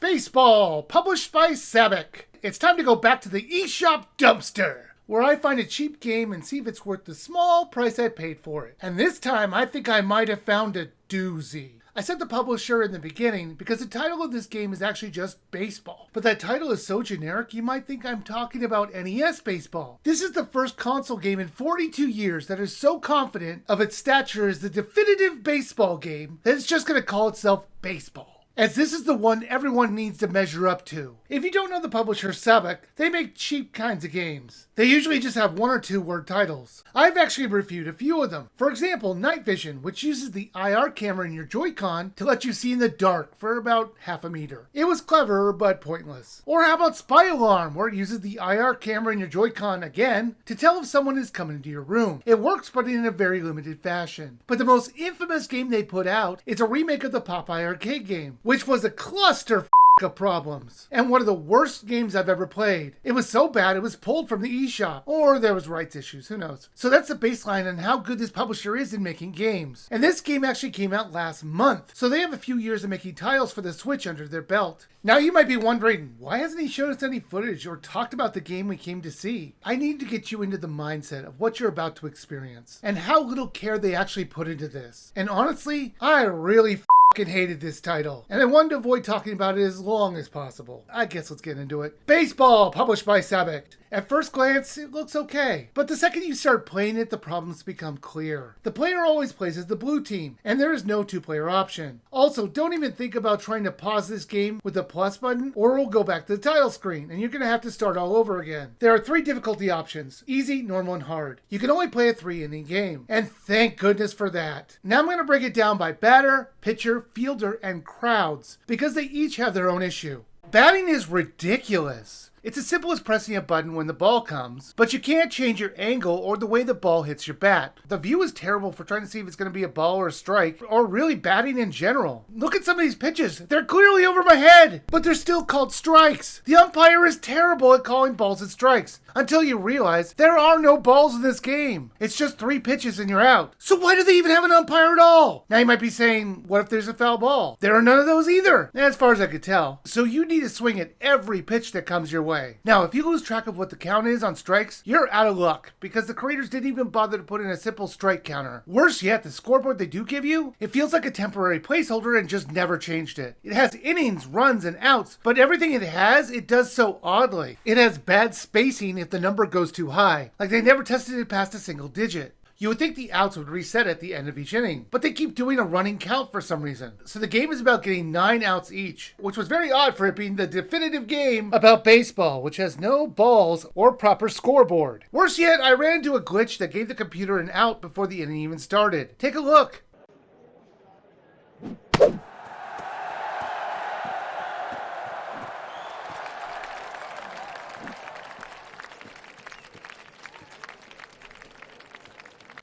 Baseball, published by Sabec. It's time to go back to the eShop dumpster, where I find a cheap game and see if it's worth the small price I paid for it. And this time, I think I might have found a doozy. I said the publisher in the beginning because the title of this game is actually just Baseball. But that title is so generic, you might think I'm talking about NES Baseball. This is the first console game in 42 years that is so confident of its stature as the definitive baseball game that it's just going to call itself Baseball, as this is the one everyone needs to measure up to. If you don't know the publisher Sabec, they make cheap kinds of games. They usually just have 1 or 2 word titles. I've actually reviewed a few of them. For example, Night Vision, which uses the IR camera in your Joy-Con to let you see in the dark for about half a meter. It was clever, but pointless. Or how about Spy Alarm, where it uses the IR camera in your Joy-Con again to tell if someone is coming into your room. It works, but in a very limited fashion. But the most infamous game they put out is a remake of the Popeye arcade game, which was a cluster of problems, and one of the worst games I've ever played. It was so bad it was pulled from the eShop, or there was rights issues, who knows. So that's the baseline on how good this publisher is in making games. And this game actually came out last month, so they have a few years of making titles for the Switch under their belt. Now you might be wondering, why hasn't he shown us any footage or talked about the game we came to see? I need to get you into the mindset of what you're about to experience, and how little care they actually put into this. And honestly, I really hated this title, and I wanted to avoid talking about it as long as possible. I guess let's get into it. Baseball, published by Sabec. At first glance, it looks okay, but the second you start playing it, the problems become clear. The player always plays as the blue team, and there is no 2-player option. Also, don't even think about trying to pause this game with the plus button, or it'll go back to the title screen, and you're going to have to start all over again. There are 3 difficulty options: easy, normal, and hard. You can only play a 3-inning game, and thank goodness for that. Now I'm going to break it down by batter, pitcher, fielder, and crowds, because they each have their own issue. Batting is ridiculous. It's as simple as pressing a button when the ball comes, but you can't change your angle or the way the ball hits your bat. The view is terrible for trying to see if it's going to be a ball or a strike, or really batting in general. Look at some of these pitches. They're clearly over my head, but they're still called strikes. The umpire is terrible at calling balls and strikes, until you realize there are no balls in this game. It's just 3 pitches and you're out. So why do they even have an umpire at all? Now you might be saying, what if there's a foul ball? There are none of those either, as far as I could tell. So you need to swing at every pitch that comes your way. Now, if you lose track of what the count is on strikes, you're out of luck, because the creators didn't even bother to put in a simple strike counter. Worse yet, the scoreboard they do give you, it feels like a temporary placeholder and just never changed it. It has innings, runs, and outs, but everything it has, it does so oddly. It has bad spacing if the number goes too high, like they never tested it past a single digit. You would think the outs would reset at the end of each inning, but they keep doing a running count for some reason. So the game is about getting 9 outs each, which was very odd for it being the definitive game about baseball, which has no balls or proper scoreboard. Worse yet, I ran into a glitch that gave the computer an out before the inning even started. Take a look.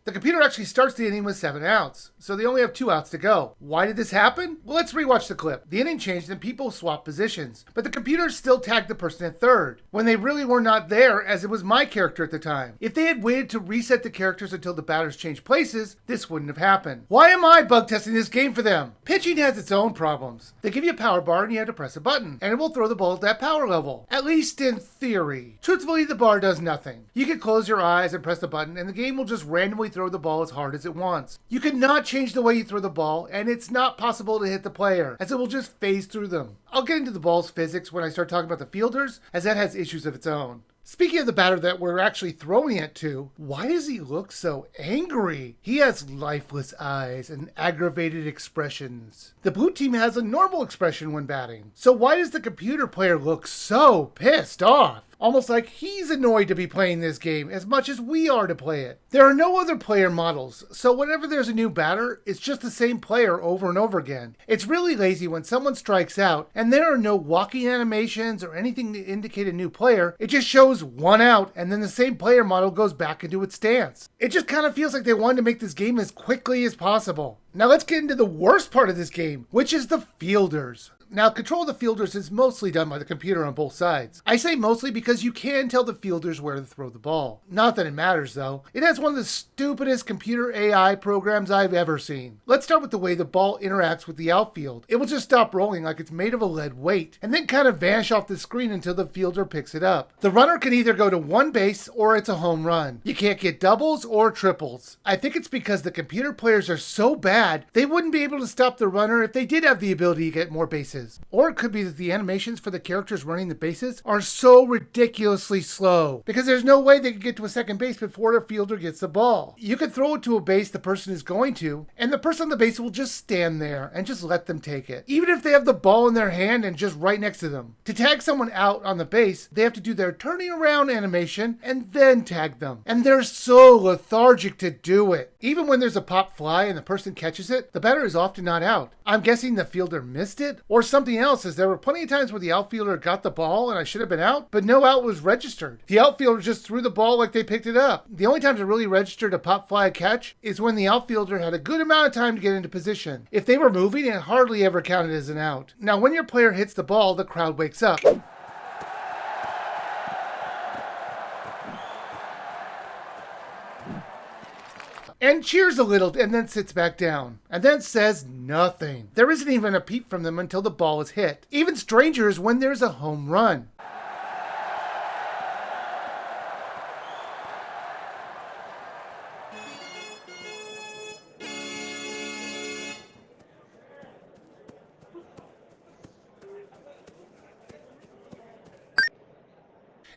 The computer actually starts the inning with 7 outs, so they only have 2 outs to go. Why did this happen? Well, let's rewatch the clip. The inning changed and people swapped positions, but the computer still tagged the person at third, when they really were not there, as it was my character at the time. If they had waited to reset the characters until the batters changed places, this wouldn't have happened. Why am I bug testing this game for them? Pitching has its own problems. They give you a power bar and you have to press a button, and it will throw the ball at that power level. At least in theory. Truthfully, the bar does nothing. You can close your eyes and press the button, and the game will just randomly throw the ball as hard as it wants. You cannot change the way you throw the ball, and it's not possible to hit the player, as it will just phase through them. I'll get into the ball's physics when I start talking about the fielders, as that has issues of its own. Speaking of the batter that we're actually throwing it to, why does he look so angry? He has lifeless eyes and aggravated expressions. The blue team has a normal expression when batting. So why does the computer player look so pissed off? Almost like he's annoyed to be playing this game as much as we are to play it. There are no other player models, so whenever there's a new batter, it's just the same player over and over again. It's really lazy when someone strikes out and there are no walking animations or anything to indicate a new player. It just shows 1 out and then the same player model goes back into its stance. It just kind of feels like they wanted to make this game as quickly as possible. Now let's get into the worst part of this game, which is the fielders. Now, control of the fielders is mostly done by the computer on both sides. I say mostly because you can tell the fielders where to throw the ball. Not that it matters though. It has one of the stupidest computer AI programs I've ever seen. Let's start with the way the ball interacts with the outfield. It will just stop rolling like it's made of a lead weight, and then kind of vanish off the screen until the fielder picks it up. The runner can either go to one base or it's a home run. You can't get doubles or triples. I think it's because the computer players are so bad, they wouldn't be able to stop the runner if they did have the ability to get more bases. Or it could be that the animations for the characters running the bases are so ridiculously slow, because there's no way they could get to a second base before the fielder gets the ball. You could throw it to a base the person is going to, and the person on the base will just stand there and just let them take it, even if they have the ball in their hand and just right next to them. To tag someone out on the base, they have to do their turning around animation and then tag them. And they're so lethargic to do it. Even when there's a pop fly and the person catches it, the batter is often not out. I'm guessing the fielder missed it, or something else, as there were plenty of times where the outfielder got the ball and I should have been out, but no out was registered. The outfielder just threw the ball like they picked it up. The only times it really registered a pop fly catch is when the outfielder had a good amount of time to get into position. If they were moving, it hardly ever counted as an out. Now, when your player hits the ball, the crowd wakes up. And cheers a little and then sits back down. And then says nothing. There isn't even a peep from them until the ball is hit. Even stranger is when there's a home run.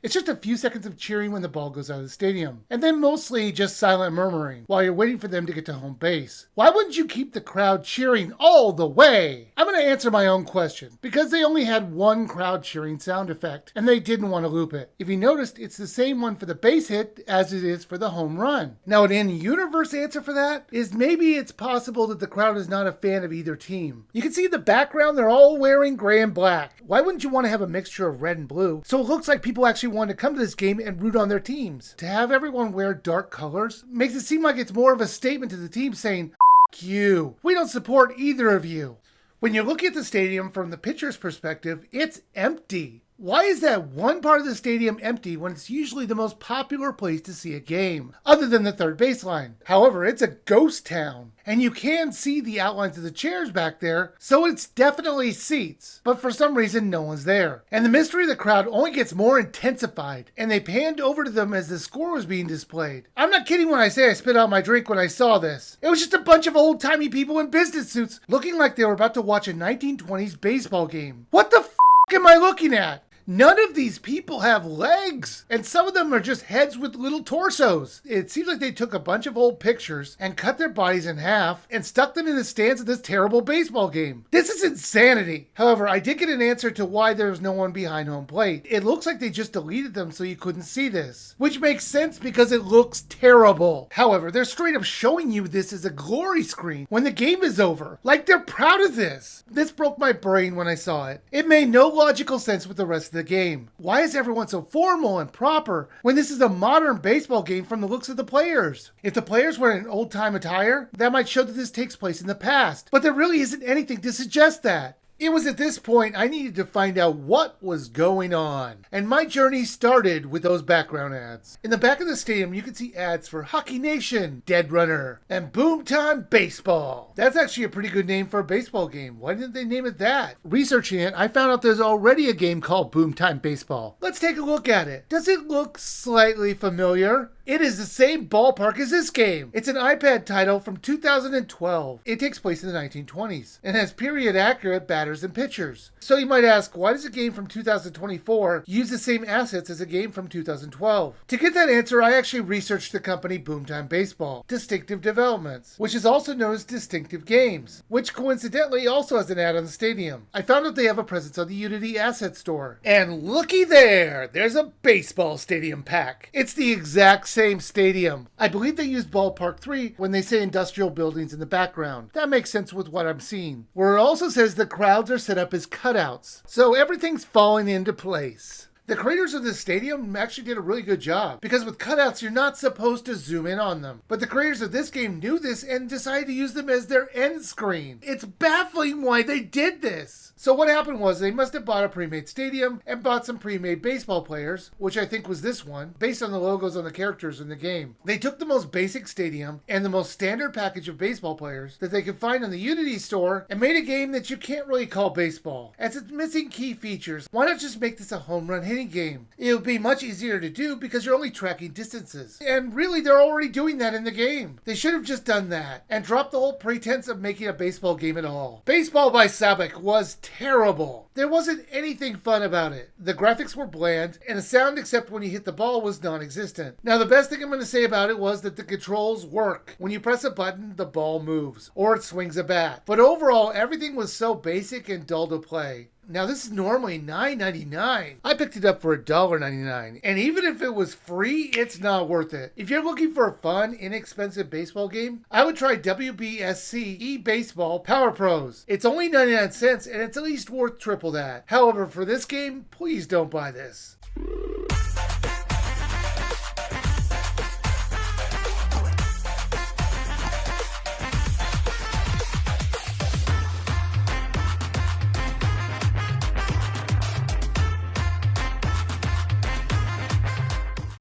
It's just a few seconds of cheering when the ball goes out of the stadium, and then mostly just silent murmuring while you're waiting for them to get to home base. Why wouldn't you keep the crowd cheering all the way? I'm going to answer my own question, because they only had one crowd cheering sound effect, and they didn't want to loop it. If you noticed, it's the same one for the base hit as it is for the home run. Now, an in-universe answer for that is maybe it's possible that the crowd is not a fan of either team. You can see in the background they're all wearing gray and black. Why wouldn't you want to have a mixture of red and blue so it looks like people actually want to come to this game and root on their teams? To have everyone wear dark colors makes it seem like it's more of a statement to the team saying, "F you, we don't support either of you." When you look at the stadium from the pitcher's perspective, it's empty. Why is that one part of the stadium empty when it's usually the most popular place to see a game, other than the third baseline? However, it's a ghost town, and you can see the outlines of the chairs back there, so it's definitely seats. But for some reason, no one's there. And the mystery of the crowd only gets more intensified, and they panned over to them as the score was being displayed. I'm not kidding when I say I spit out my drink when I saw this. It was just a bunch of old-timey people in business suits looking like they were about to watch a 1920s baseball game. What the f*** am I looking at? None of these people have legs, and some of them are just heads with little torsos. It seems like they took a bunch of old pictures and cut their bodies in half and stuck them in the stands of this terrible baseball game. This is insanity. However, I did get an answer to why there's no one behind home plate. It looks like they just deleted them so you couldn't see this, which makes sense because it looks terrible. However, they're straight up showing you this as a glory screen when the game is over. Like they're proud of this. This broke my brain when I saw it. It made no logical sense with the rest of the game. Why is everyone so formal and proper when this is a modern baseball game from the looks of the players? If the players were in old-time attire, that might show that this takes place in the past, but there really isn't anything to suggest that. It was at this point I needed to find out what was going on, and my journey started with those background ads. In the back of the stadium, you can see ads for Hockey Nation, Dead Runner, and Boom Time Baseball. That's actually a pretty good name for a baseball game. Why didn't they name it that? Researching it, I found out there's already a game called Boom Time Baseball. Let's take a look at it. Does it look slightly familiar? It is the same ballpark as this game. It's an iPad title from 2012. It takes place in the 1920s and has period accurate batters and pitchers. So you might ask, why does a game from 2024 use the same assets as a game from 2012? To get that answer, I actually researched the company Boomtime Baseball, Distinctive Developments, which is also known as Distinctive Games, which coincidentally also has an ad on the stadium. I found out they have a presence on the Unity Asset Store. And looky there, there's a baseball stadium pack. It's the exact same stadium. I believe they used Ballpark 3 when they say industrial buildings in the background. That makes sense with what I'm seeing. Where it also says the crowds are set up as cutouts. So everything's falling into place. The creators of this stadium actually did a really good job, because with cutouts you're not supposed to zoom in on them. But the creators of this game knew this and decided to use them as their end screen. It's baffling why they did this. So what happened was they must have bought a pre-made stadium and bought some pre-made baseball players, which I think was this one, based on the logos on the characters in the game. They took the most basic stadium and the most standard package of baseball players that they could find in the Unity store and made a game that you can't really call baseball, as it's missing key features. Why not just make this a home run hitting game? It would be much easier to do because you're only tracking distances. And really, they're already doing that in the game. They should have just done that and dropped the whole pretense of making a baseball game at all. Baseball by Sabec was terrible. There wasn't anything fun about it. The graphics were bland, and the sound except when you hit the ball was non-existent. Now, the best thing I'm going to say about it was that the controls work. When you press a button, the ball moves, or it swings a bat. But overall, everything was so basic and dull to play. Now, this is normally $9.99. I picked it up for $1.99. And even if it was free, it's not worth it. If you're looking for a fun, inexpensive baseball game, I would try WBSC eBaseball Power Pros. It's only 99 cents and it's at least worth triple that. However, for this game, please don't buy this.